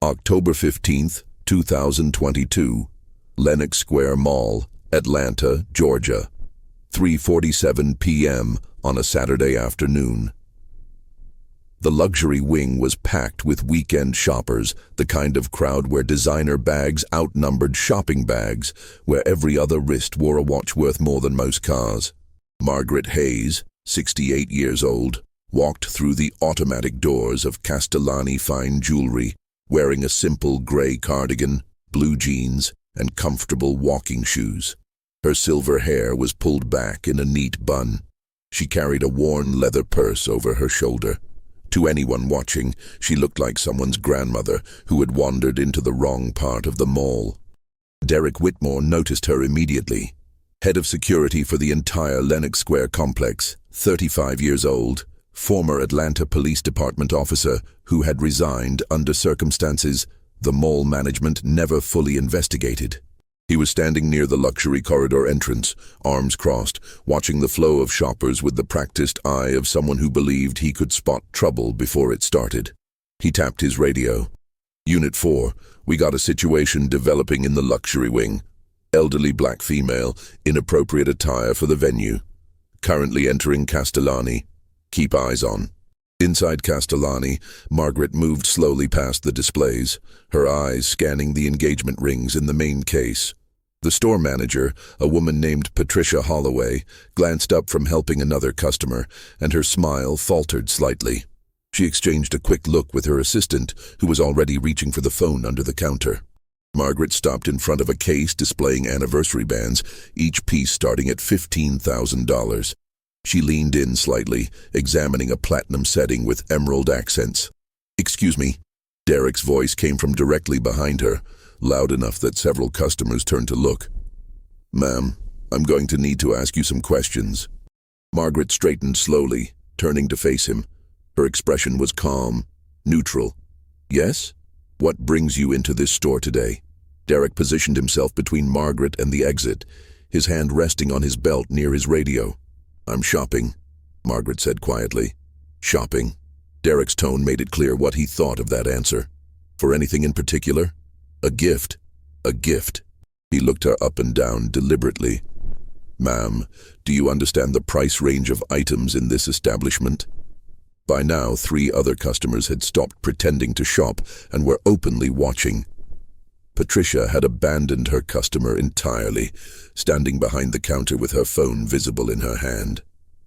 October 15th, 2022, Lenox Square Mall, Atlanta, Georgia. 3:47 p.m. on a Saturday afternoon. The luxury wing was packed with weekend shoppers, the kind of crowd where designer bags outnumbered shopping bags, where every other wrist wore a watch worth more than most cars. Margaret Hayes, 68 years old, walked through the automatic doors of Castellani Fine Jewelry, wearing a simple gray cardigan, blue jeans, and comfortable walking shoes. Her silver hair was pulled back in a neat bun. She carried a worn leather purse over her shoulder. To anyone watching, she looked like someone's grandmother who had wandered into the wrong part of the mall. Derek Whitmore noticed her immediately. Head of security for the entire Lenox Square complex, 35 years old, former Atlanta Police Department officer who had resigned under circumstances the mall management never fully investigated. He was standing near the luxury corridor entrance, arms crossed, watching the flow of shoppers with the practiced eye of someone who believed he could spot trouble before it started. He tapped his radio. "Unit 4, we got a situation developing in the luxury wing. Elderly black female, inappropriate attire for the venue. Currently entering Castellani. Keep eyes on." Inside Castellani, Margaret moved slowly past the displays, her eyes scanning the engagement rings in the main case. The store manager, a woman named Patricia Holloway, glanced up from helping another customer, and her smile faltered slightly. She exchanged a quick look with her assistant, who was already reaching for the phone under the counter. Margaret stopped in front of a case displaying anniversary bands, each piece starting at $15,000. She leaned in slightly, examining a platinum setting with emerald accents. "Excuse me." Derek's voice came from directly behind her, loud enough that several customers turned to look. "Ma'am, I'm going to need to ask you some questions." Margaret straightened slowly, turning to face him. Her expression was calm, neutral. "Yes? What brings you into this store today?" Derek positioned himself between Margaret and the exit, his hand resting on his belt near his radio. "I'm shopping," Margaret said quietly. "Shopping?" Derek's tone made it clear what he thought of that answer. "For anything in particular?" "A gift." "A gift." He looked her up and down deliberately. "Ma'am, do you understand the price range of items in this establishment?" By now, 3 other customers had stopped pretending to shop and were openly watching. Patricia had abandoned her customer entirely, standing behind the counter with her phone visible in her hand.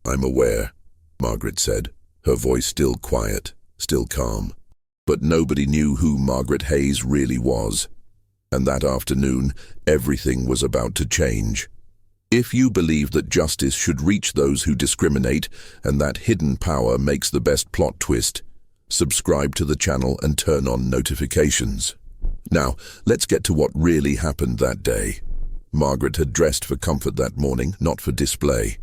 "I'm aware," Margaret said, her voice still quiet, still calm. But nobody knew who Margaret Hayes really was. And that afternoon, everything was about to change. If you believe that justice should reach those who discriminate and that hidden power makes the best plot twist, subscribe to the channel and turn on notifications. Now, let's get to what really happened that day. Margaret had dressed for comfort that morning, not for display.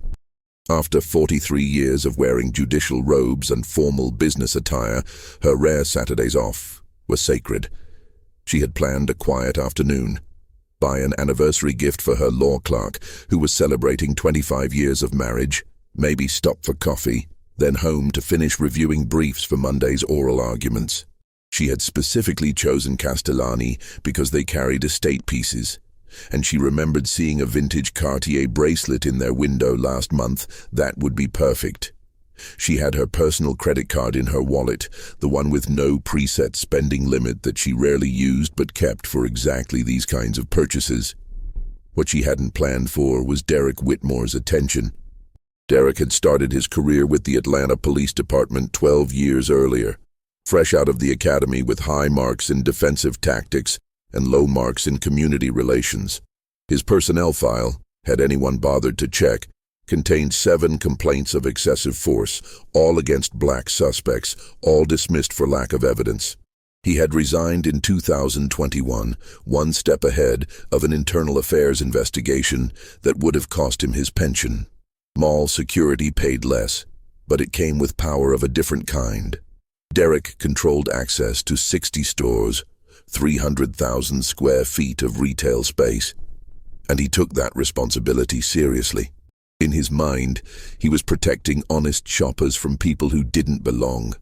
After 43 years of wearing judicial robes and formal business attire, her rare Saturdays off were sacred. She had planned a quiet afternoon. Buy an anniversary gift for her law clerk, who was celebrating 25 years of marriage, maybe stop for coffee, then home to finish reviewing briefs for Monday's oral arguments. She had specifically chosen Castellani because they carried estate pieces, and she remembered seeing a vintage Cartier bracelet in their window last month that would be perfect. She had her personal credit card in her wallet, the one with no preset spending limit that she rarely used but kept for exactly these kinds of purchases. What she hadn't planned for was Derek Whitmore's attention. Derek had started his career with the Atlanta Police Department 12 years earlier. Fresh out of the academy with high marks in defensive tactics and low marks in community relations. His personnel file, had anyone bothered to check, contained 7 complaints of excessive force, all against black suspects, all dismissed for lack of evidence. He had resigned in 2021, one step ahead of an internal affairs investigation that would have cost him his pension. Mall security paid less, but it came with power of a different kind. Derek controlled access to 60 stores, 300,000 square feet of retail space, and he took that responsibility seriously. In his mind, he was protecting honest shoppers from people who didn't belong.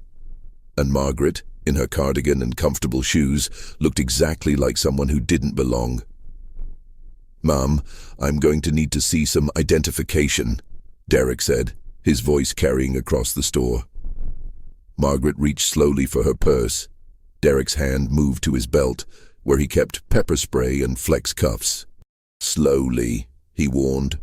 And Margaret, in her cardigan and comfortable shoes, looked exactly like someone who didn't belong. "Mom, I'm going to need to see some identification," Derek said, his voice carrying across the store. Margaret reached slowly for her purse. Derek's hand moved to his belt, where he kept pepper spray and flex cuffs. "Slowly," he warned.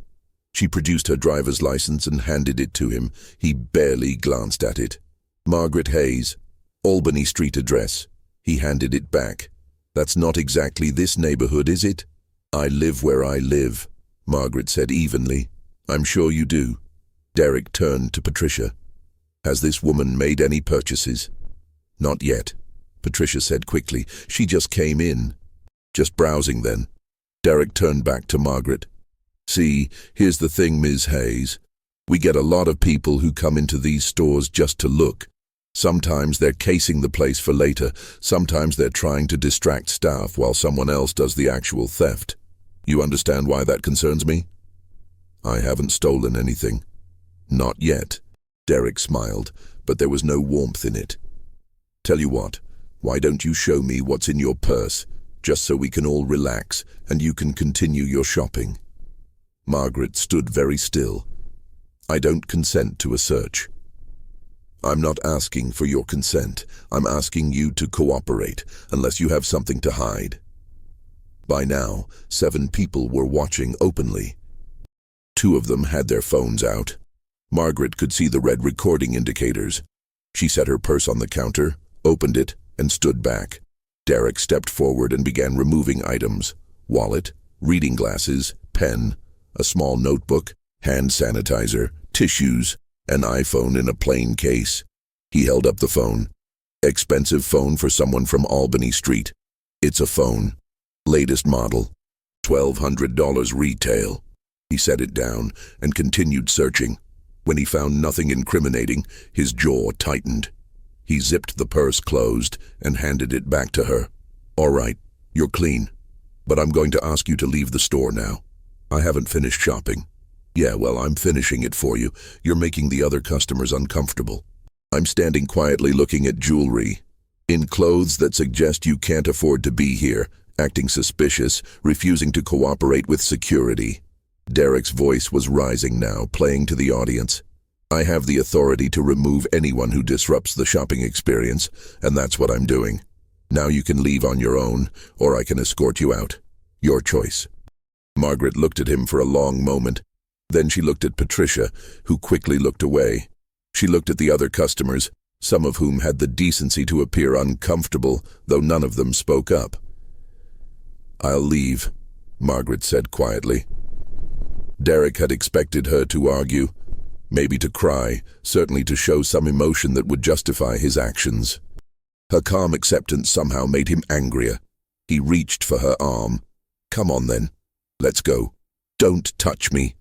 She produced her driver's license and handed it to him. He barely glanced at it. "Margaret Hayes, Albany Street address." He handed it back. "That's not exactly this neighborhood, is it?" "I live where I live," Margaret said evenly. "I'm sure you do." Derek turned to Patricia. "Has this woman made any purchases?" "Not yet," Patricia said quickly. "She just came in." "Just browsing then." Derek turned back to Margaret. "See, here's the thing, Ms. Hayes. We get a lot of people who come into these stores just to look. Sometimes they're casing the place for later. Sometimes they're trying to distract staff while someone else does the actual theft. You understand why that concerns me?" "I haven't stolen anything." "Not yet." Derek smiled, but there was no warmth in it. "Tell you what, why don't you show me what's in your purse, just so we can all relax and you can continue your shopping?" Margaret stood very still. "I don't consent to a search." "I'm not asking for your consent. I'm asking you to cooperate, unless you have something to hide." By now, 7 people were watching openly. 2 of them had their phones out. Margaret could see the red recording indicators. She set her purse on the counter, opened it, and stood back. Derek stepped forward and began removing items: wallet, reading glasses, pen, a small notebook, hand sanitizer, tissues, an iPhone in a plain case. He held up the phone. "Expensive phone for someone from Albany Street. It's a phone. Latest model. $1,200 retail." He set it down and continued searching. When he found nothing incriminating, his jaw tightened. He zipped the purse closed and handed it back to her. "All right, you're clean, but I'm going to ask you to leave the store now. I haven't finished shopping." "Yeah, well, I'm finishing it for you. You're making the other customers uncomfortable." "I'm standing quietly looking at jewelry. In clothes that suggest you can't afford to be here, acting suspicious, refusing to cooperate with security." Derek's voice was rising now, playing to the audience. "I have the authority to remove anyone who disrupts the shopping experience, and that's what I'm doing. Now you can leave on your own, or I can escort you out. Your choice." Margaret looked at him for a long moment. Then she looked at Patricia, who quickly looked away. She looked at the other customers, some of whom had the decency to appear uncomfortable, though none of them spoke up. "I'll leave," Margaret said quietly. Derek had expected her to argue, maybe to cry, certainly to show some emotion that would justify his actions. Her calm acceptance somehow made him angrier. He reached for her arm. "Come on then. Let's go." "Don't touch me,"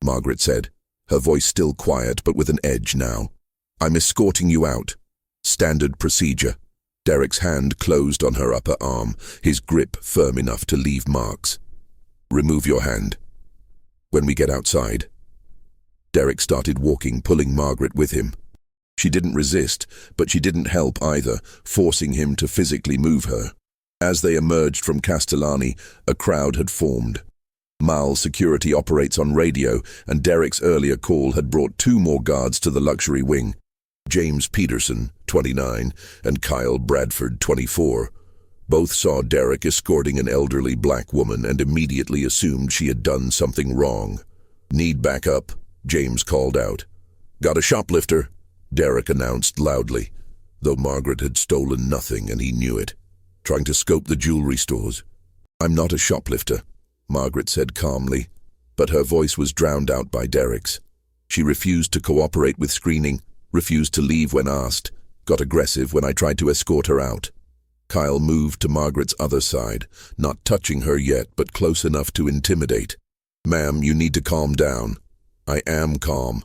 Margaret said, her voice still quiet but with an edge now. "I'm escorting you out. Standard procedure." Derek's hand closed on her upper arm, his grip firm enough to leave marks. "Remove your hand." "When we get outside." Derek started walking, pulling Margaret with him. She didn't resist, but she didn't help either, forcing him to physically move her. As they emerged from Castellani, a crowd had formed. Mall security operates on radio, and Derek's earlier call had brought 2 more guards to the luxury wing. James Peterson, 29, and Kyle Bradford, 24. Both saw Derek escorting an elderly black woman and immediately assumed she had done something wrong. "Need backup," James called out. "Got a shoplifter," Derek announced loudly, though Margaret had stolen nothing and he knew it. "Trying to scope the jewelry stores." "I'm not a shoplifter," Margaret said calmly, but her voice was drowned out by Derek's. She refused to cooperate with screening, refused to leave when asked, got aggressive when I tried to escort her out. Kyle moved to Margaret's other side, not touching her yet, but close enough to intimidate. "Ma'am, you need to calm down." "I am calm."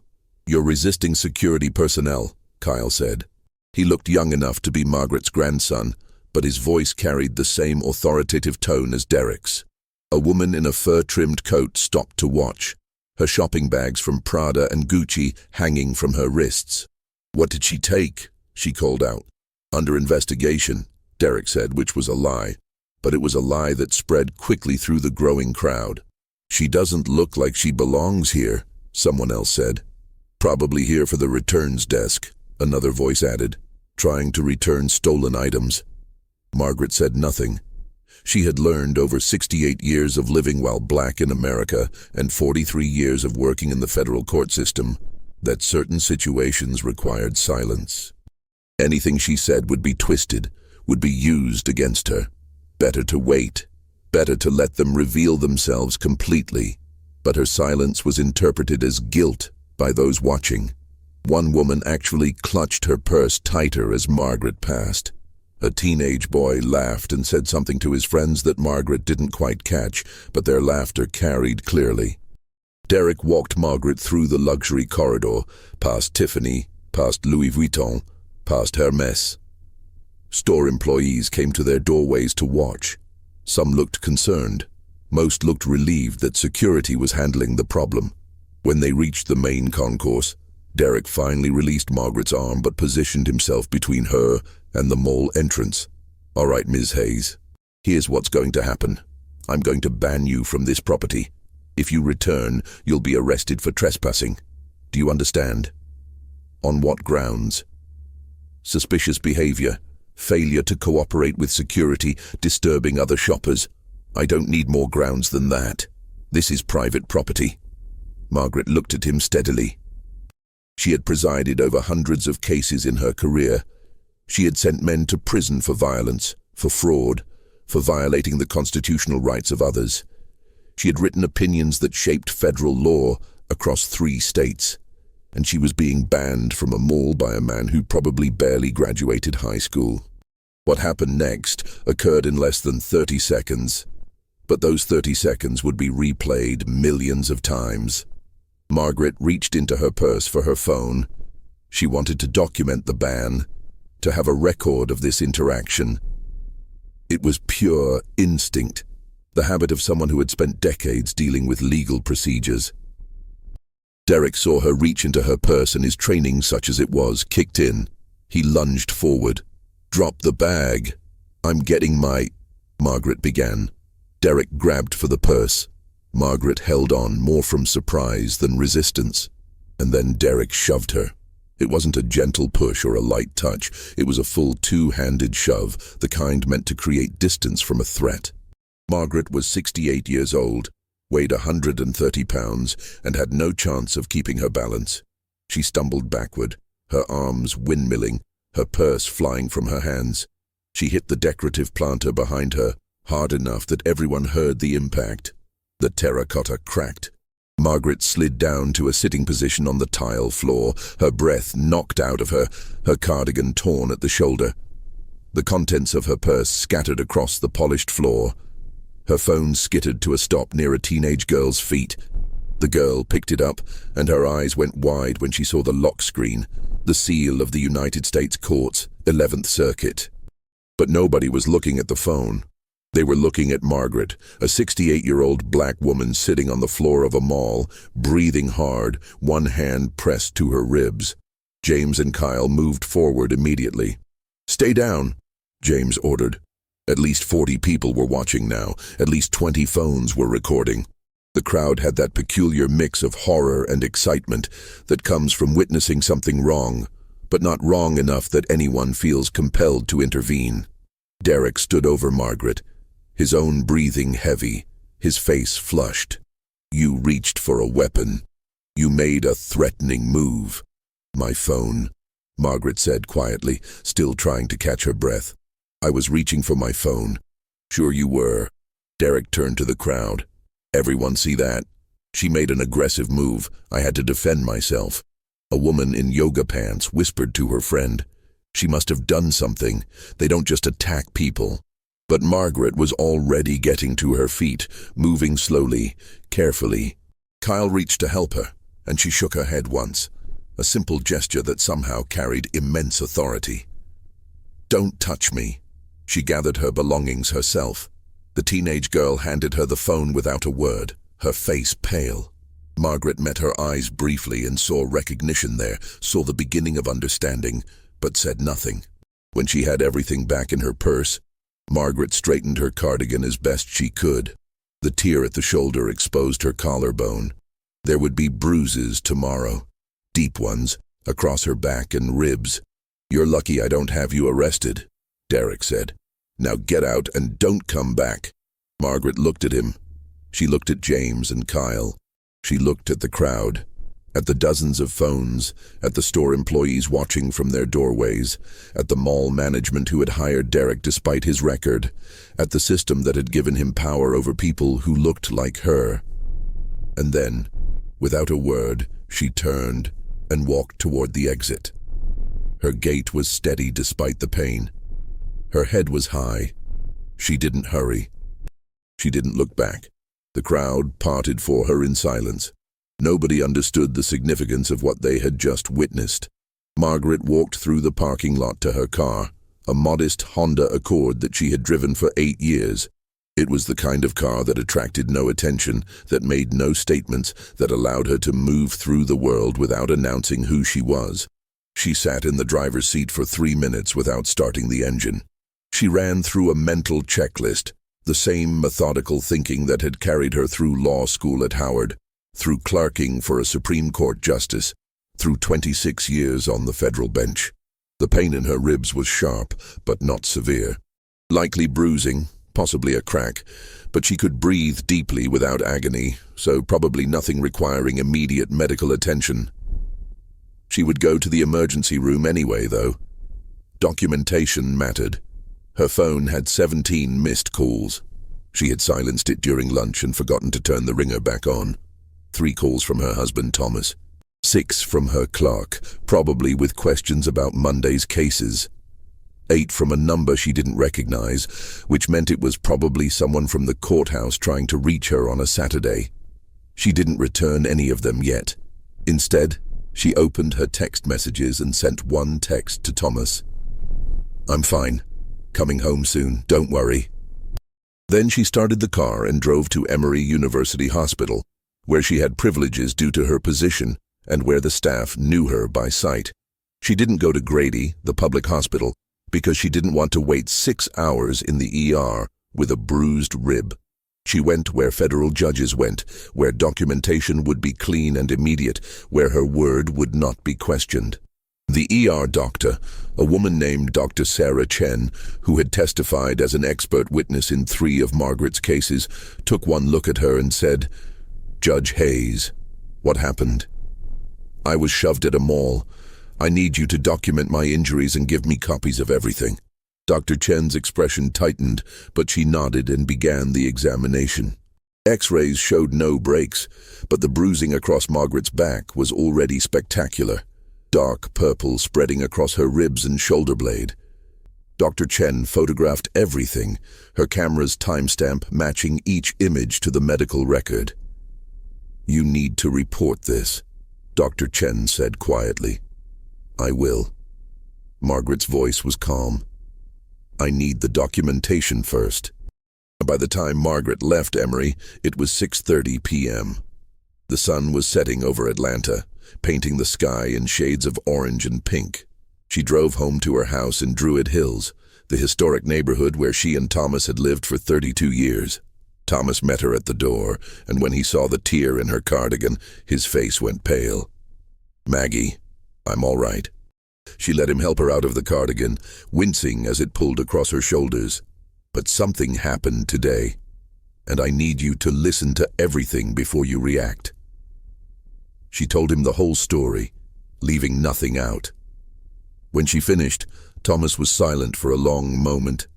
"You're resisting security personnel," Kyle said. He looked young enough to be Margaret's grandson, but his voice carried the same authoritative tone as Derek's. A woman in a fur-trimmed coat stopped to watch, her shopping bags from Prada and Gucci hanging from her wrists. "What did she take?" she called out. Under investigation, Derek said, which was a lie. But it was a lie that spread quickly through the growing crowd. She doesn't look like she belongs here, someone else said. Probably here for the returns desk, another voice added, trying to return stolen items. Margaret said nothing. She had learned over 68 years of living while black in America and 43 years of working in the federal court system that certain situations required silence. Anything she said would be twisted, would be used against her. Better to wait, better to let them reveal themselves completely. But her silence was interpreted as guilt by those watching. One woman actually clutched her purse tighter as Margaret passed. A teenage boy laughed and said something to his friends that Margaret didn't quite catch, but their laughter carried clearly. Derek walked Margaret through the luxury corridor, past Tiffany, past Louis Vuitton, past Hermès. Store employees came to their doorways to watch. Some looked concerned. Most looked relieved that security was handling the problem. When they reached the main concourse, Derek finally released Margaret's arm but positioned himself between her and the mall entrance. "All right, Ms. Hayes, here's what's going to happen. I'm going to ban you from this property. If you return, you'll be arrested for trespassing. Do you understand?" "On what grounds?" "Suspicious behavior, failure to cooperate with security, disturbing other shoppers. I don't need more grounds than that. This is private property." Margaret looked at him steadily. She had presided over hundreds of cases in her career. She had sent men to prison for violence, for fraud, for violating the constitutional rights of others. She had written opinions that shaped federal law across 3 states, and she was being banned from a mall by a man who probably barely graduated high school. What happened next occurred in less than 30 seconds, but those 30 seconds would be replayed millions of times. Margaret reached into her purse for her phone. She wanted to document the ban, to have a record of this interaction. It was pure instinct, the habit of someone who had spent decades dealing with legal procedures. Derek saw her reach into her purse and his training, such as it was, kicked in. He lunged forward. "Drop the bag. I'm getting my—" Margaret began. Derek grabbed for the purse. Margaret held on, more from surprise than resistance. And then Derek shoved her. It wasn't a gentle push or a light touch. It was a full 2-handed shove, the kind meant to create distance from a threat. Margaret was 68 years old, weighed 130 pounds, and had no chance of keeping her balance. She stumbled backward, her arms windmilling, her purse flying from her hands. She hit the decorative planter behind her, hard enough that everyone heard the impact. The terracotta cracked. Margaret slid down to a sitting position on the tile floor, her breath knocked out of her, her cardigan torn at the shoulder. The contents of her purse scattered across the polished floor. Her phone skittered to a stop near a teenage girl's feet. The girl picked it up, and her eyes went wide when she saw the lock screen, the seal of the United States Courts, 11th Circuit. But nobody was looking at the phone. They were looking at Margaret, a 68-year-old black woman sitting on the floor of a mall, breathing hard, one hand pressed to her ribs. James and Kyle moved forward immediately. "Stay down," James ordered. At least 40 people were watching now. At least 20 phones were recording. The crowd had that peculiar mix of horror and excitement that comes from witnessing something wrong, but not wrong enough that anyone feels compelled to intervene. Derek stood over Margaret, his own breathing heavy, his face flushed. "You reached for a weapon. You made a threatening move." "My phone," Margaret said quietly, still trying to catch her breath. "I was reaching for my phone." "Sure you were." Derek turned to the crowd. "Everyone see that? She made an aggressive move. I had to defend myself." A woman in yoga pants whispered to her friend. "She must have done something. They don't just attack people." But Margaret was already getting to her feet, moving slowly, carefully. Kyle reached to help her, and she shook her head once, a simple gesture that somehow carried immense authority. "Don't touch me." She gathered her belongings herself. The teenage girl handed her the phone without a word, her face pale. Margaret met her eyes briefly and saw recognition there, saw the beginning of understanding, but said nothing. When she had everything back in her purse, Margaret straightened her cardigan as best she could. The tear at the shoulder exposed her collarbone. There would be bruises tomorrow, deep ones, across her back and ribs. "You're lucky I don't have you arrested," Derek said. "Now get out and don't come back." Margaret looked at him. She looked at James and Kyle. She looked at the crowd, at the dozens of phones, at the store employees watching from their doorways, at the mall management who had hired Derek despite his record, at the system that had given him power over people who looked like her. And then, without a word, she turned and walked toward the exit. Her gait was steady despite the pain. Her head was high. She didn't hurry. She didn't look back. The crowd parted for her in silence. Nobody understood the significance of what they had just witnessed. Margaret walked through the parking lot to her car, a modest Honda Accord that she had driven for 8 years. It was the kind of car that attracted no attention, that made no statements, that allowed her to move through the world without announcing who she was. She sat in the driver's seat for 3 minutes without starting the engine. She ran through a mental checklist, the same methodical thinking that had carried her through law school at Howard, through clerking for a Supreme Court justice, through 26 years on the federal bench. The pain in her ribs was sharp, but not severe. Likely bruising, possibly a crack, but she could breathe deeply without agony, so probably nothing requiring immediate medical attention. She would go to the emergency room anyway, though. Documentation mattered. Her phone had 17 missed calls. She had silenced it during lunch and forgotten to turn the ringer back on. 3 calls from her husband, Thomas. 6 from her clerk, probably with questions about Monday's cases. 8 from a number she didn't recognize, which meant it was probably someone from the courthouse trying to reach her on a Saturday. She didn't return any of them yet. Instead, she opened her text messages and sent one text to Thomas. "I'm fine. Coming home soon, don't worry." Then she started the car and drove to Emory University Hospital, where she had privileges due to her position and where the staff knew her by sight. She didn't go to Grady, the public hospital, because she didn't want to wait 6 hours in the ER with a bruised rib. She went where federal judges went, where documentation would be clean and immediate, where her word would not be questioned. The ER doctor, a woman named Dr. Sarah Chen, who had testified as an expert witness in 3 of Margaret's cases, took one look at her and said, "Judge Hayes, what happened?" "I was shoved at a mall. I need you to document my injuries and give me copies of everything." Dr. Chen's expression tightened, but she nodded and began the examination. X-rays showed no breaks, but the bruising across Margaret's back was already spectacular. Dark purple spreading across her ribs and shoulder blade. Dr. Chen photographed everything, her camera's timestamp matching each image to the medical record. "You need to report this," Dr. Chen said quietly. "I will." Margaret's voice was calm. "I need the documentation first." By the time Margaret left Emory, it was 6:30 p.m. The sun was setting over Atlanta, painting the sky in shades of orange and pink. She drove home to her house in Druid Hills, the historic neighborhood where she and Thomas had lived for 32 years. Thomas met her at the door, and when he saw the tear in her cardigan, his face went pale. "Maggie, I'm all right." She let him help her out of the cardigan, wincing as it pulled across her shoulders. "But something happened today, and I need you to listen to everything before you react." She told him the whole story, leaving nothing out. When she finished, Thomas was silent for a long moment.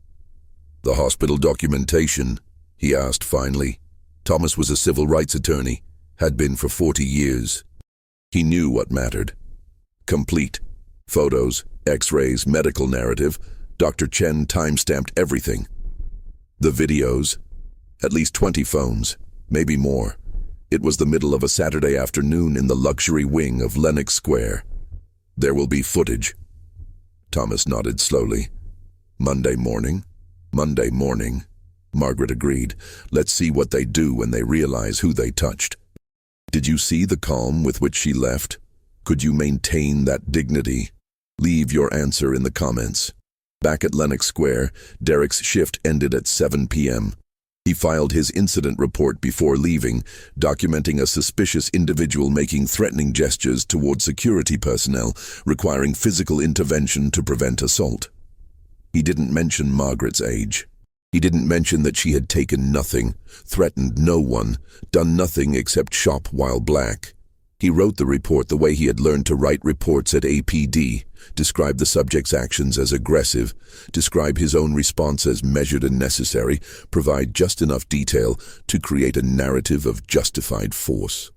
"The hospital documentation?" he asked finally. Thomas was a civil rights attorney, had been for 40 years. He knew what mattered. Complete. Photos, X-rays, medical narrative. Dr. Chen time-stamped everything. The videos. At least 20 phones, maybe more. It was the middle of a Saturday afternoon in the luxury wing of Lenox Square. "There will be footage." Thomas nodded slowly. "Monday morning?" "Monday morning," Margaret agreed. "Let's see what they do when they realize who they touched." "Did you see the calm with which she left? Could you maintain that dignity? Leave your answer in the comments. Back at Lenox Square, Derek's shift ended at 7 p.m. He filed his incident report before leaving, documenting a suspicious individual making threatening gestures toward security personnel, requiring physical intervention to prevent assault. He didn't mention Margaret's age. He didn't mention that she had taken nothing, threatened no one, done nothing except shop while black. He wrote the report the way he had learned to write reports at APD, describe the subject's actions as aggressive, describe his own response as measured and necessary, provide just enough detail to create a narrative of justified force.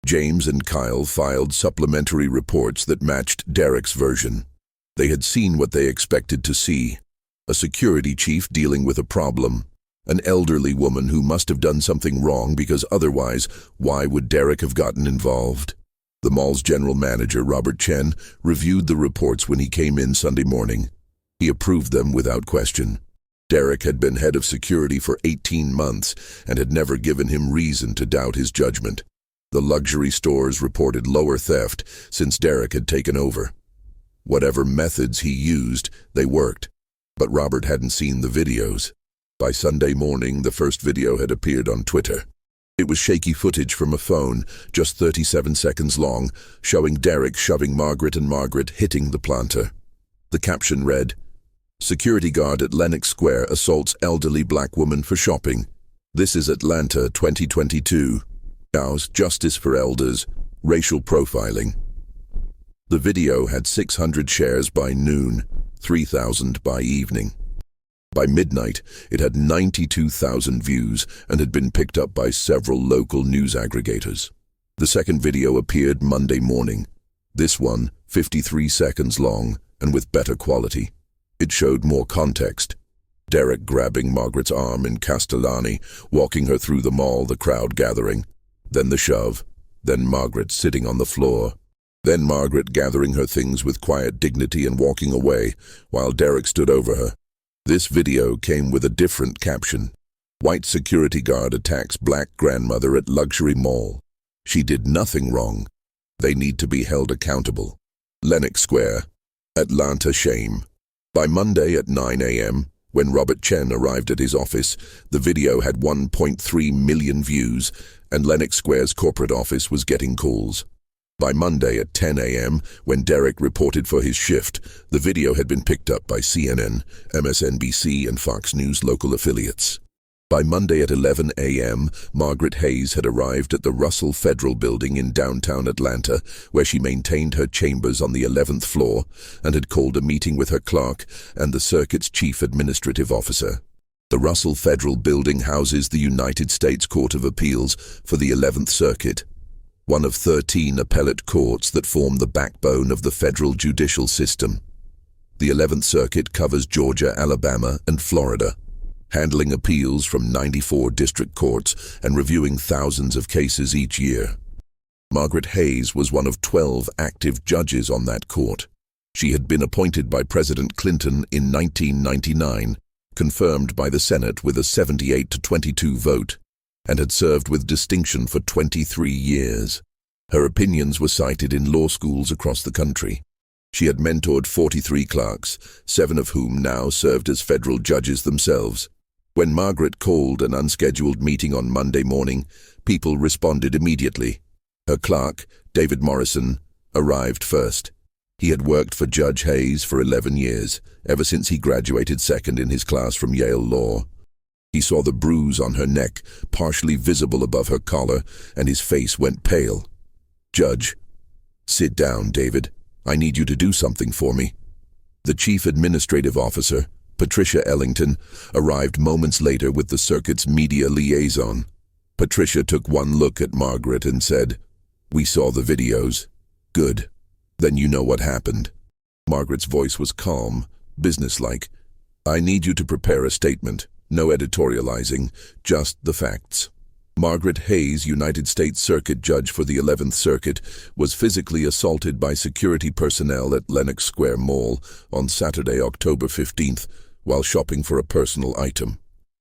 James and Kyle filed supplementary reports that matched Derek's version. They had seen what they expected to see: a security chief dealing with a problem, an elderly woman who must have done something wrong because otherwise, why would Derek have gotten involved? The mall's general manager, Robert Chen, reviewed the reports when he came in Sunday morning. He approved them without question. Derek had been head of security for 18 months and had never given him reason to doubt his judgment. The luxury stores reported lower theft since Derek had taken over. Whatever methods he used, they worked. But Robert hadn't seen the videos. By Sunday morning, the first video had appeared on Twitter. It was shaky footage from a phone, just 37 seconds long, showing Derek shoving Margaret and Margaret hitting the planter. The caption read, "Security guard at Lenox Square assaults elderly black woman for shopping. This is Atlanta 2022. House Justice for Elders, Racial Profiling." The video had 600 shares by noon, 3,000 by evening. By midnight, it had 92,000 views and had been picked up by several local news aggregators. The second video appeared Monday morning. This one, 53 seconds long and with better quality. It showed more context. Derek grabbing Margaret's arm in Castellani, walking her through the mall, the crowd gathering. Then the shove. Then Margaret sitting on the floor. Then Margaret gathering her things with quiet dignity and walking away, while Derek stood over her. This video came with a different caption. White security guard attacks black grandmother at luxury mall. She did nothing wrong. They need to be held accountable. Lenox Square, Atlanta shame. By Monday at 9 a.m., when Robert Chen arrived at his office, the video had 1.3 million views, and Lenox Square's corporate office was getting calls. By Monday at 10 a.m., when Derek reported for his shift, the video had been picked up by CNN, MSNBC, and Fox News local affiliates. By Monday at 11 a.m., Margaret Hayes had arrived at the Russell Federal Building in downtown Atlanta, where she maintained her chambers on the 11th floor and had called a meeting with her clerk and the circuit's chief administrative officer. The Russell Federal Building houses the United States Court of Appeals for the 11th Circuit, one of 13 appellate courts that form the backbone of the federal judicial system. The 11th Circuit covers Georgia, Alabama, and Florida, handling appeals from 94 district courts and reviewing thousands of cases each year. Margaret Hayes was one of 12 active judges on that court. She had been appointed by President Clinton in 1999, confirmed by the Senate with a 78-22 vote, and had served with distinction for 23 years. Her opinions were cited in law schools across the country. She had mentored 43 clerks, 7 of whom now served as federal judges themselves. When Margaret called an unscheduled meeting on Monday morning, people responded immediately. Her clerk, David Morrison, arrived first. He had worked for Judge Hayes for 11 years, ever since he graduated second in his class from Yale Law. He saw the bruise on her neck, partially visible above her collar, and his face went pale. "Judge." "Sit down, David. I need you to do something for me." The chief administrative officer, Patricia Ellington, arrived moments later with the circuit's media liaison. Patricia took one look at Margaret and said, "We saw the videos." "Good. Then you know what happened." Margaret's voice was calm, businesslike. "I need you to prepare a statement. No editorializing, just the facts." Margaret Hayes, United States Circuit Judge for the 11th Circuit, was physically assaulted by security personnel at Lenox Square Mall on Saturday, October 15th, while shopping for a personal item.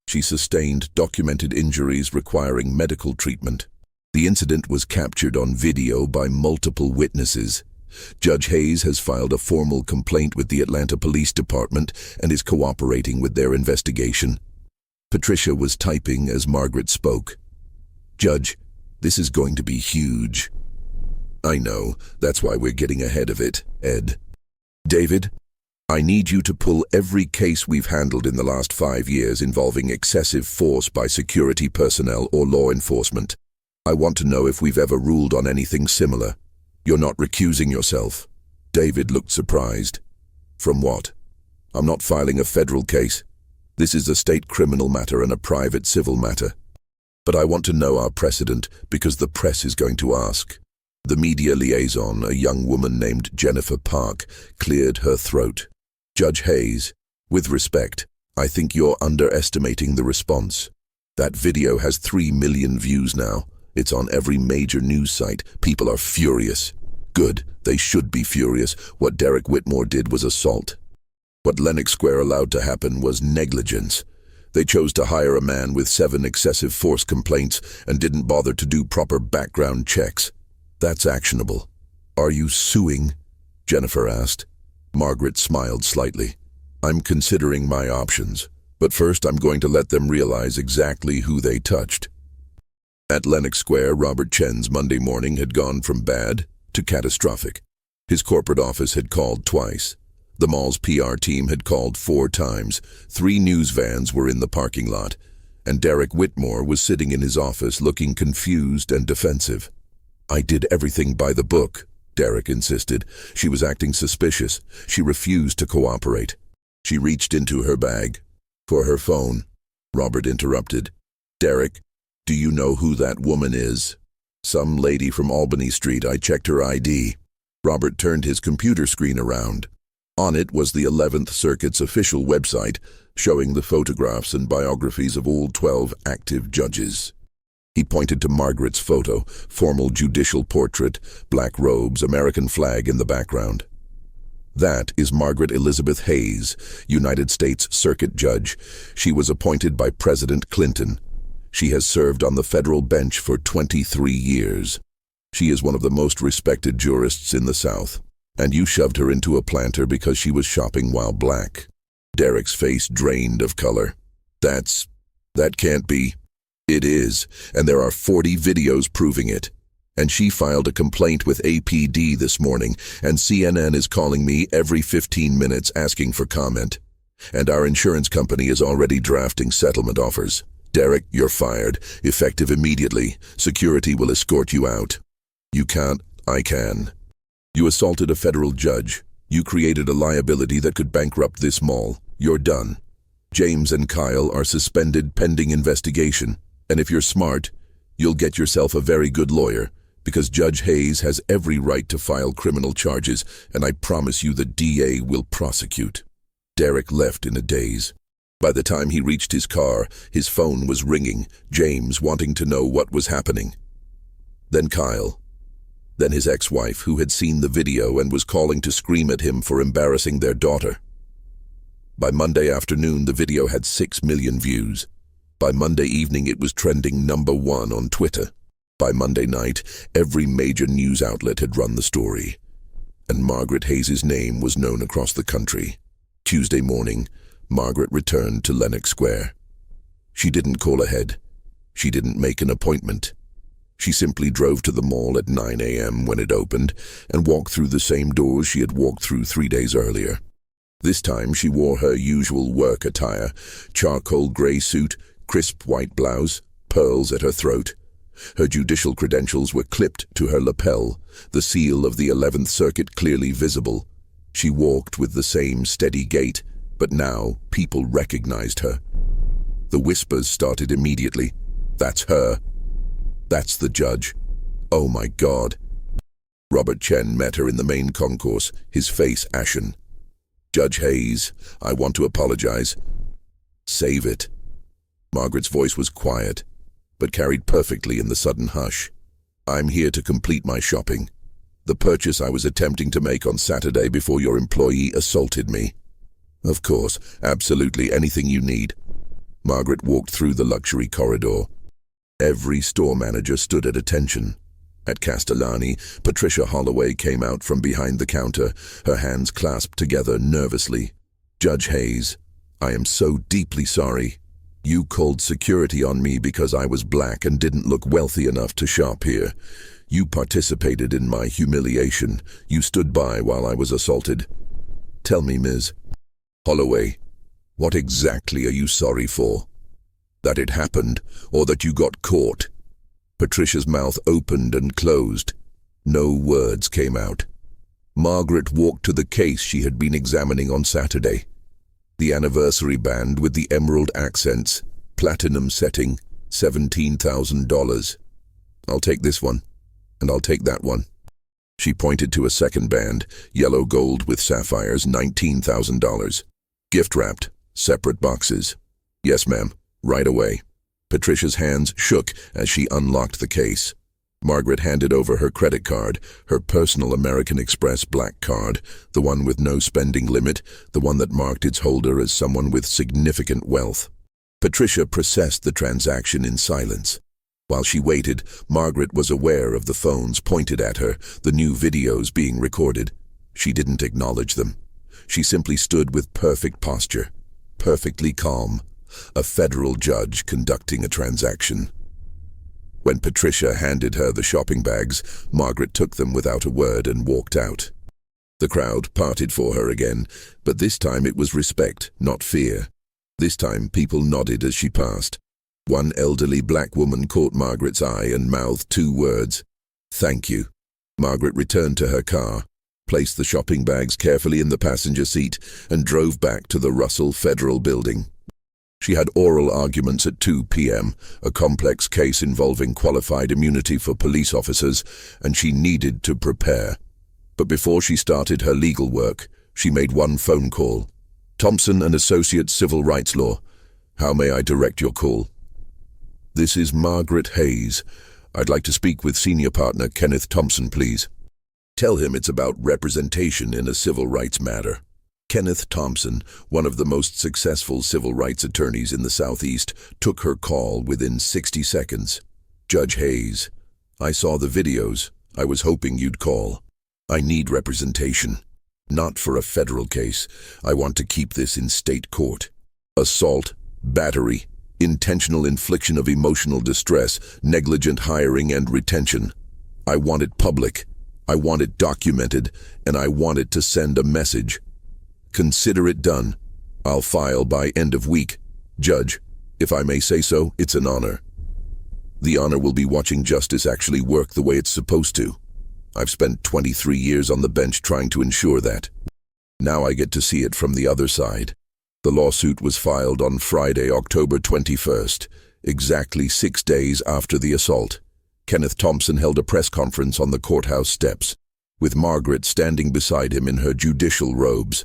She sustained documented injuries requiring medical treatment. The incident was captured on video by multiple witnesses. Judge Hayes has filed a formal complaint with the Atlanta Police Department and is cooperating with their investigation. Patricia was typing as Margaret spoke. Judge, this is going to be huge. I know, that's why we're getting ahead of it, Ed. David, I need you to pull every case we've handled in the last 5 years involving excessive force by security personnel or law enforcement. I want to know if we've ever ruled on anything similar. You're not recusing yourself. David looked surprised. From what? I'm not filing a federal case. This is a state criminal matter and a private civil matter. But I want to know our precedent because the press is going to ask. The media liaison, a young woman named Jennifer Park, cleared her throat. Judge Hayes, with respect, I think you're underestimating the response. That video has 3 million views now. It's on every major news site. People are furious. Good, they should be furious. What Derek Whitmore did was assault. What Lenox Square allowed to happen was negligence. They chose to hire a man with 7 excessive force complaints and didn't bother to do proper background checks. That's actionable. Are you suing? Jennifer asked. Margaret smiled slightly. I'm considering my options, but first I'm going to let them realize exactly who they touched. At Lenox Square, Robert Chen's Monday morning had gone from bad to catastrophic. His corporate office had called twice. The mall's PR team had called 4 times. 3 news vans were in the parking lot, and Derek Whitmore was sitting in his office looking confused and defensive. I did everything by the book, Derek insisted. She was acting suspicious. She refused to cooperate. She reached into her bag. For her phone. Robert interrupted. Derek, do you know who that woman is? Some lady from Albany Street. I checked her ID. Robert turned his computer screen around. On it was the 11th Circuit's official website, showing the photographs and biographies of all 12 active judges. He pointed to Margaret's photo, formal judicial portrait, black robes, American flag in the background. That is Margaret Elizabeth Hayes, United States Circuit Judge. She was appointed by President Clinton. She has served on the federal bench for 23 years. She is one of the most respected jurists in the South. And you shoved her into a planter because she was shopping while black. Derek's face drained of color. That can't be. It is, and there are 40 videos proving it. And she filed a complaint with APD this morning, and CNN is calling me every 15 minutes asking for comment. And our insurance company is already drafting settlement offers. Derek, you're fired, effective immediately. Security will escort you out. You can't, I can. You assaulted a federal judge. You created a liability that could bankrupt this mall. You're done. James and Kyle are suspended pending investigation. And if you're smart, you'll get yourself a very good lawyer, because Judge Hayes has every right to file criminal charges, and I promise you the DA will prosecute. Derek left in a daze. By the time he reached his car, his phone was ringing, James wanting to know what was happening. Then Kyle. Then his ex-wife, who had seen the video and was calling to scream at him for embarrassing their daughter. By Monday afternoon, the video had 6 million views. By Monday evening, it was trending #1 on Twitter. By Monday night, every major news outlet had run the story. And Margaret Hayes' name was known across the country. Tuesday morning, Margaret returned to Lenox Square. She didn't call ahead. She didn't make an appointment. She simply drove to the mall at 9 a.m. when it opened and walked through the same doors she had walked through 3 days earlier. This time she wore her usual work attire, charcoal gray suit, crisp white blouse, pearls at her throat. Her judicial credentials were clipped to her lapel, the seal of the 11th Circuit clearly visible. She walked with the same steady gait, but now people recognized her. The whispers started immediately. That's her. That's the judge. Oh my God. Robert Chen met her in the main concourse, his face ashen. Judge Hayes, I want to apologize. Save it. Margaret's voice was quiet, but carried perfectly in the sudden hush. I'm here to complete my shopping. The purchase I was attempting to make on Saturday before your employee assaulted me. Of course, absolutely anything you need. Margaret walked through the luxury corridor. Every store manager stood at attention. At Castellani, Patricia Holloway came out from behind the counter, her hands clasped together nervously. "Judge Hayes, I am so deeply sorry. You called security on me because I was black and didn't look wealthy enough to shop here. You participated in my humiliation. You stood by while I was assaulted. Tell me, Ms. Holloway, what exactly are you sorry for? That it happened, or that you got caught?" Patricia's mouth opened and closed. No words came out. Margaret walked to the case she had been examining on Saturday. The anniversary band with the emerald accents, platinum setting, $17,000. "I'll take this one, and I'll take that one." She pointed to a second band, yellow gold with sapphires, $19,000. "Gift-wrapped, separate boxes." "Yes, ma'am, right away." Patricia's hands shook as she unlocked the case. Margaret handed over her credit card, her personal American Express black card, the one with no spending limit, the one that marked its holder as someone with significant wealth. Patricia processed the transaction in silence. While she waited, Margaret was aware of the phones pointed at her, the new videos being recorded. She didn't acknowledge them. She simply stood with perfect posture, perfectly calm, a federal judge conducting a transaction. When Patricia handed her the shopping bags, Margaret took them without a word and walked out. The crowd parted for her again, but this time it was respect, not fear. This time people nodded as she passed. One elderly black woman caught Margaret's eye and mouthed two words, "Thank you." Margaret returned to her car, placed the shopping bags carefully in the passenger seat, and drove back to the Russell Federal Building. She had oral arguments at 2 p.m., a complex case involving qualified immunity for police officers, and she needed to prepare. But before she started her legal work, she made one phone call. "Thompson and Associates Civil Rights Law. How may I direct your call?" "This is Margaret Hayes. I'd like to speak with senior partner Kenneth Thompson, please." "Tell him it's about representation in a civil rights matter." Kenneth Thompson, one of the most successful civil rights attorneys in the Southeast, took her call within 60 seconds. "Judge Hayes, I saw the videos. I was hoping you'd call. I need representation. Not for a federal case. I want to keep this in state court. Assault, battery, intentional infliction of emotional distress, negligent hiring and retention. I want it public. I want it documented, and I want it to send a message. Consider it done. I'll file by end of week. Judge, if I may say so, it's an honor. The honor will be watching justice actually work the way it's supposed to. I've spent 23 years on the bench trying to ensure that. Now I get to see it from the other side." The lawsuit was filed on Friday, October 21st, exactly 6 days after the assault. Kenneth Thompson held a press conference on the courthouse steps, with Margaret standing beside him in her judicial robes.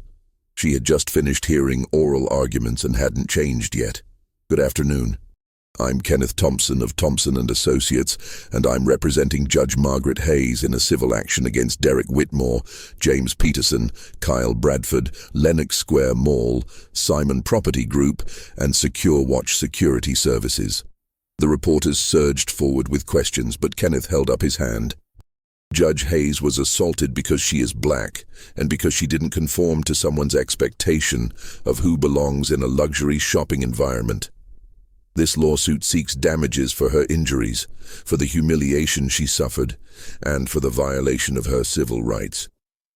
She had just finished hearing oral arguments and hadn't changed yet. "Good afternoon. I'm Kenneth Thompson of Thompson and Associates, and I'm representing Judge Margaret Hayes in a civil action against Derek Whitmore, James Peterson, Kyle Bradford, Lenox Square Mall, Simon Property Group, and Secure Watch Security Services." The reporters surged forward with questions, but Kenneth held up his hand. "Judge Hayes was assaulted because she is black, and because she didn't conform to someone's expectation of who belongs in a luxury shopping environment. This lawsuit seeks damages for her injuries, for the humiliation she suffered, and for the violation of her civil rights.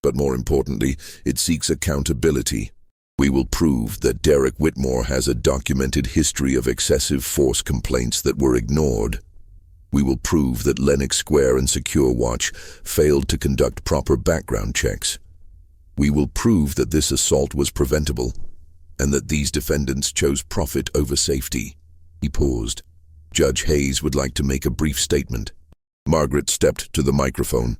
But more importantly, it seeks accountability. We will prove that Derek Whitmore has a documented history of excessive force complaints that were ignored. We will prove that Lenox Square and Secure Watch failed to conduct proper background checks. We will prove that this assault was preventable, and that these defendants chose profit over safety." He paused. "Judge Hayes would like to make a brief statement." Margaret stepped to the microphone.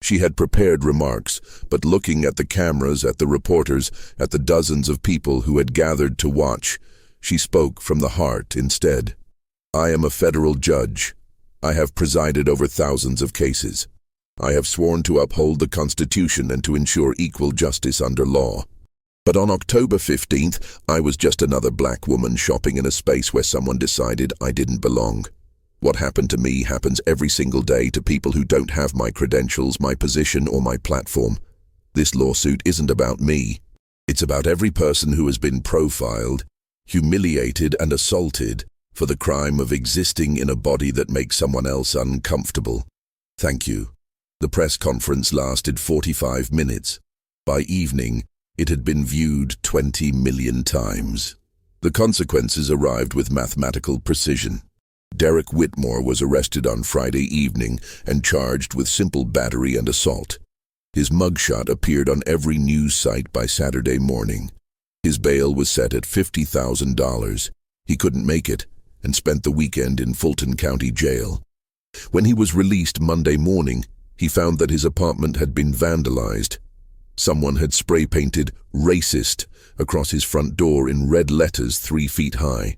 She had prepared remarks, but looking at the cameras, at the reporters, at the dozens of people who had gathered to watch, she spoke from the heart instead. "I am a federal judge. I have presided over thousands of cases. I have sworn to uphold the Constitution and to ensure equal justice under law. But on October 15th, I was just another black woman shopping in a space where someone decided I didn't belong. What happened to me happens every single day to people who don't have my credentials, my position, or my platform. This lawsuit isn't about me. It's about every person who has been profiled, humiliated, and assaulted for the crime of existing in a body that makes someone else uncomfortable. Thank you. The press conference lasted 45 minutes. By evening, it had been viewed 20 million times. The consequences arrived with mathematical precision. Derek Whitmore was arrested on Friday evening and charged with simple battery and assault. His mugshot appeared on every news site by Saturday morning. His bail was set at $50,000. He couldn't make it and spent the weekend in Fulton County Jail. When he was released Monday morning, he found that his apartment had been vandalized. Someone had spray-painted "racist" across his front door in red letters 3 feet high.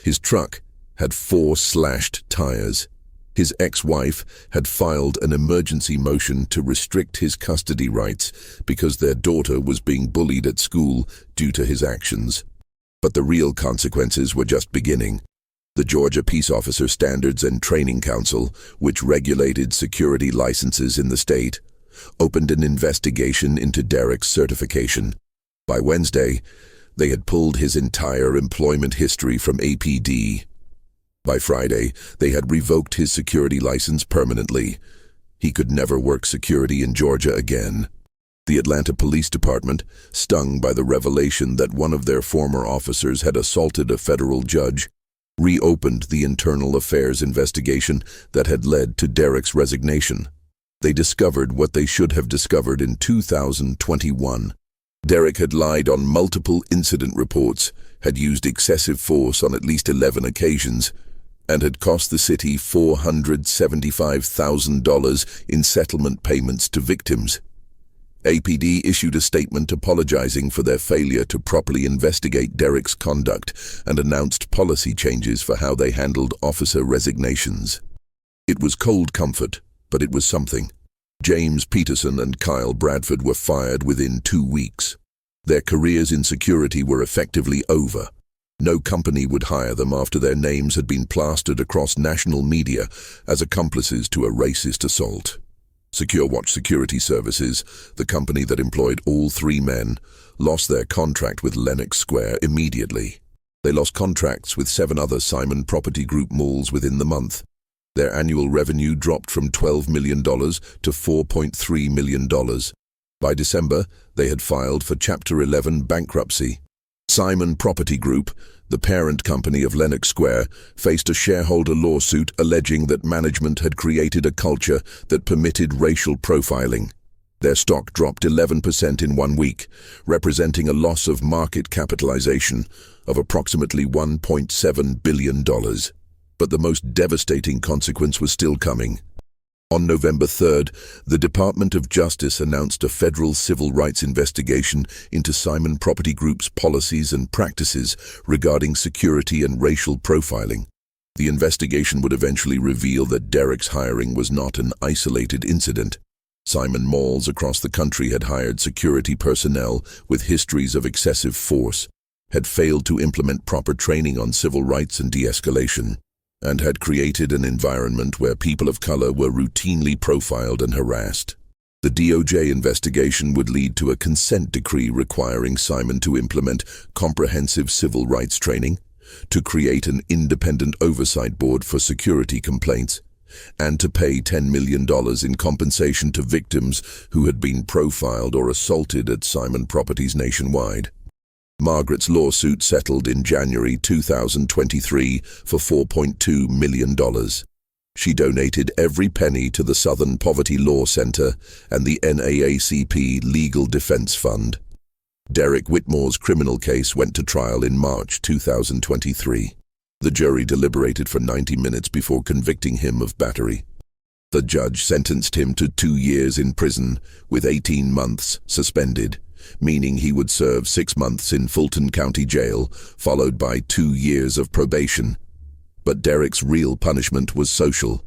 His truck had 4 slashed tires. His ex-wife had filed an emergency motion to restrict his custody rights because their daughter was being bullied at school due to his actions. But the real consequences were just beginning. The Georgia Peace Officer Standards and Training Council, which regulated security licenses in the state, opened an investigation into Derek's certification. By Wednesday, they had pulled his entire employment history from APD. By Friday, they had revoked his security license permanently. He could never work security in Georgia again. The Atlanta Police Department, stung by the revelation that one of their former officers had assaulted a federal judge, reopened the internal affairs investigation that had led to Derek's resignation. They discovered what they should have discovered in 2021. Derek had lied on multiple incident reports, had used excessive force on at least 11 occasions, and had cost the city $475,000 in settlement payments to victims. APD issued a statement apologizing for their failure to properly investigate Derek's conduct and announced policy changes for how they handled officer resignations. It was cold comfort, but it was something. James Peterson and Kyle Bradford were fired within 2 weeks. Their careers in security were effectively over. No company would hire them after their names had been plastered across national media as accomplices to a racist assault. SecureWatch Security Services, the company that employed all 3 men, lost their contract with Lenox Square immediately. They lost contracts with 7 other Simon Property Group malls within the month. Their annual revenue dropped from $12 million to $4.3 million. By December, they had filed for Chapter 11 bankruptcy. Simon Property Group, the parent company of Lenox Square, faced a shareholder lawsuit alleging that management had created a culture that permitted racial profiling. Their stock dropped 11% in 1 week, representing a loss of market capitalization of approximately $1.7 billion. But the most devastating consequence was still coming. On November 3rd, the Department of Justice announced a federal civil rights investigation into Simon Property Group's policies and practices regarding security and racial profiling. The investigation would eventually reveal that Derek's hiring was not an isolated incident. Simon malls across the country had hired security personnel with histories of excessive force, had failed to implement proper training on civil rights and de-escalation, and had created an environment where people of color were routinely profiled and harassed. The DOJ investigation would lead to a consent decree requiring Simon to implement comprehensive civil rights training, to create an independent oversight board for security complaints, and to pay $10 million in compensation to victims who had been profiled or assaulted at Simon Properties nationwide. Margaret's lawsuit settled in January 2023 for $4.2 million. She donated every penny to the Southern Poverty Law Center and the NAACP Legal Defense Fund. Derek Whitmore's criminal case went to trial in March 2023. The jury deliberated for 90 minutes before convicting him of battery. The judge sentenced him to 2 years in prison with 18 months suspended, meaning he would serve 6 months in Fulton County Jail, followed by 2 years of probation. But Derek's real punishment was social.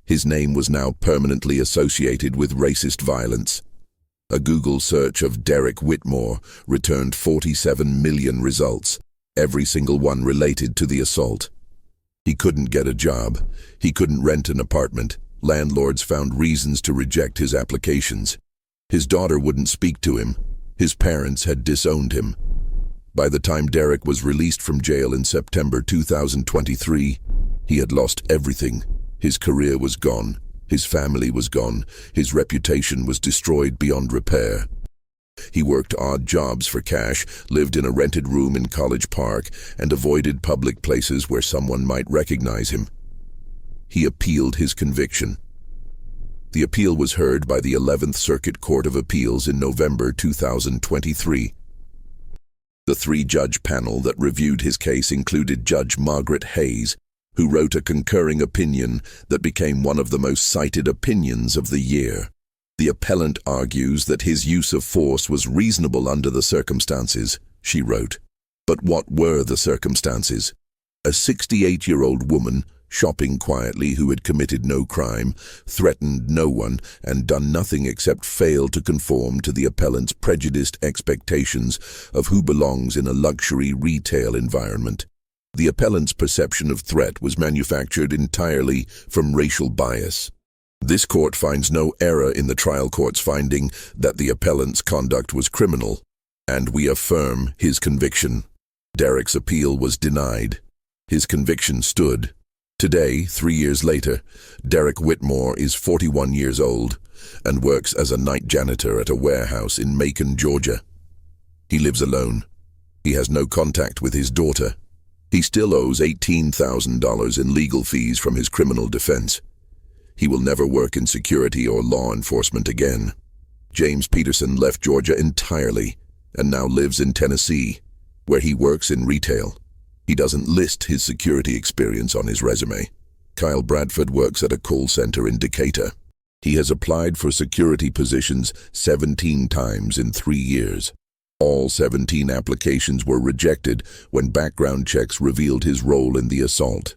His name was now permanently associated with racist violence. A Google search of Derek Whitmore returned 47 million results, every single one related to the assault. He couldn't get a job. He couldn't rent an apartment. Landlords found reasons to reject his applications. His daughter wouldn't speak to him. His parents had disowned him. By the time Derek was released from jail in September 2023, he had lost everything. His career was gone. His family was gone. His reputation was destroyed beyond repair. He worked odd jobs for cash, lived in a rented room in College Park, and avoided public places where someone might recognize him. He appealed his conviction. The appeal was heard by the 11th Circuit Court of Appeals in November 2023. The three-judge panel that reviewed his case included Judge Margaret Hayes, who wrote a concurring opinion that became one of the most cited opinions of the year. The appellant argues that his use of force was reasonable under the circumstances, she wrote. But what were the circumstances? A 68-year-old woman, shopping quietly, who had committed no crime, threatened no one, and done nothing except fail to conform to the appellant's prejudiced expectations of who belongs in a luxury retail environment. The appellant's perception of threat was manufactured entirely from racial bias. This court finds no error in the trial court's finding that the appellant's conduct was criminal, and we affirm his conviction. Derek's appeal was denied. His conviction stood. Today, 3 years later, Derek Whitmore is 41 years old and works as a night janitor at a warehouse in Macon, Georgia. He lives alone. He has no contact with his daughter. He still owes $18,000 in legal fees from his criminal defense. He will never work in security or law enforcement again. James Peterson left Georgia entirely and now lives in Tennessee, where he works in retail. He doesn't list his security experience on his resume. Kyle Bradford works at a call center in Decatur. He has applied for security positions 17 times in 3 years. All 17 applications were rejected when background checks revealed his role in the assault.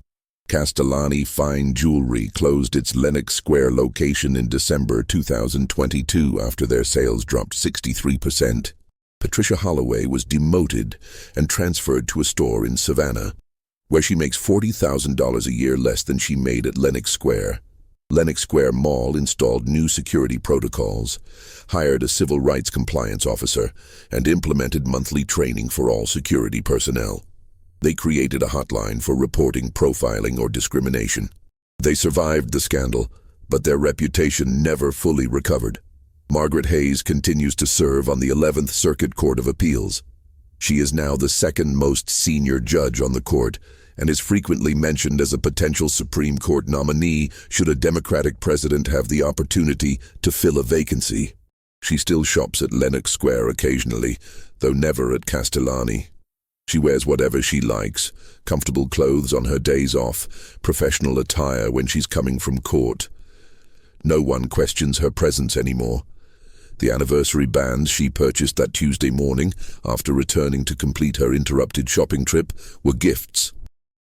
Castellani Fine Jewelry closed its Lenox Square location in December 2022 after their sales dropped 63%. Patricia Holloway was demoted and transferred to a store in Savannah, where she makes $40,000 a year less than she made at Lenox Square. Lenox Square Mall installed new security protocols, hired a civil rights compliance officer, and implemented monthly training for all security personnel. They created a hotline for reporting profiling or discrimination. They survived the scandal, but their reputation never fully recovered. Margaret Hayes continues to serve on the 11th Circuit Court of Appeals. She is now the second most senior judge on the court and is frequently mentioned as a potential Supreme Court nominee should a Democratic president have the opportunity to fill a vacancy. She still shops at Lenox Square occasionally, though never at Castellani. She wears whatever she likes, comfortable clothes on her days off, professional attire when she's coming from court. No one questions her presence anymore. The anniversary bands she purchased that Tuesday morning, after returning to complete her interrupted shopping trip, were gifts.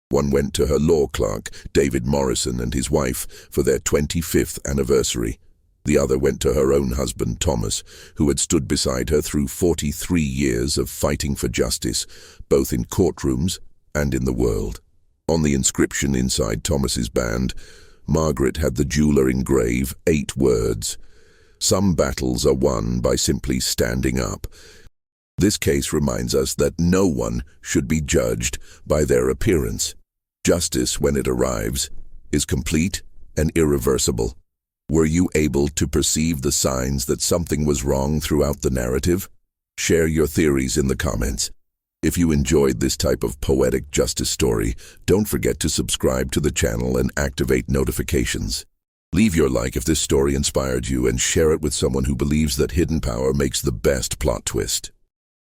One went to her law clerk, David Morrison, and his wife for their 25th anniversary. The other went to her own husband, Thomas, who had stood beside her through 43 years of fighting for justice, both in courtrooms and in the world. On the inscription inside Thomas's band, Margaret had the jeweler engrave 8 words. Some battles are won by simply standing up. This case reminds us that no one should be judged by their appearance. Justice, when it arrives, is complete and irreversible. Were you able to perceive the signs that something was wrong throughout the narrative? Share your theories in the comments. If you enjoyed this type of poetic justice story, don't forget to subscribe to the channel and activate notifications. Leave your like if this story inspired you and share it with someone who believes that hidden power makes the best plot twist.